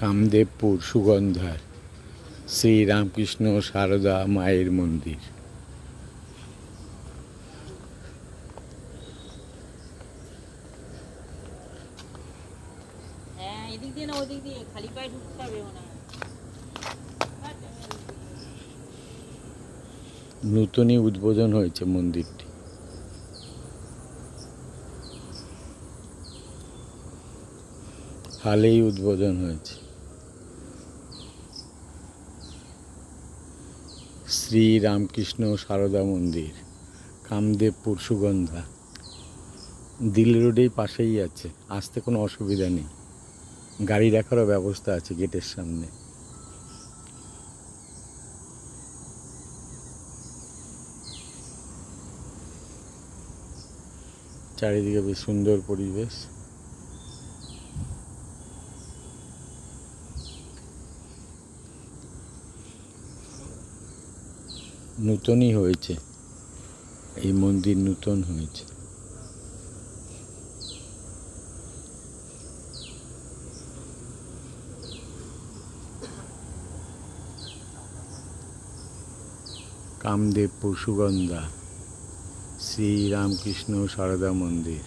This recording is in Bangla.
কামদেবপুর সুগন্ধার শ্রী রামকৃষ্ণ সারদা মায়ের মন্দির। নূতনই উদ্বোধন হয়েছে মন্দিরটি। হালেই উদ্বোধন হয়েছে। শ্রী রামকৃষ্ণ সারদা মন্দির, কামদেবপুর সুগন্ধা। দিল রোডের পাশেই আছে, আসতে কোনো অসুবিধা নেই। গাড়ি রাখারও ব্যবস্থা আছে গেটের সামনে। চারিদিকে বেশ সুন্দর পরিবেশ। নূতনই হয়েছে, এই মন্দির নূতন হয়েছে। কামদেবপুর সুগন্ধা শ্রী রামকৃষ্ণ সারদা মন্দির।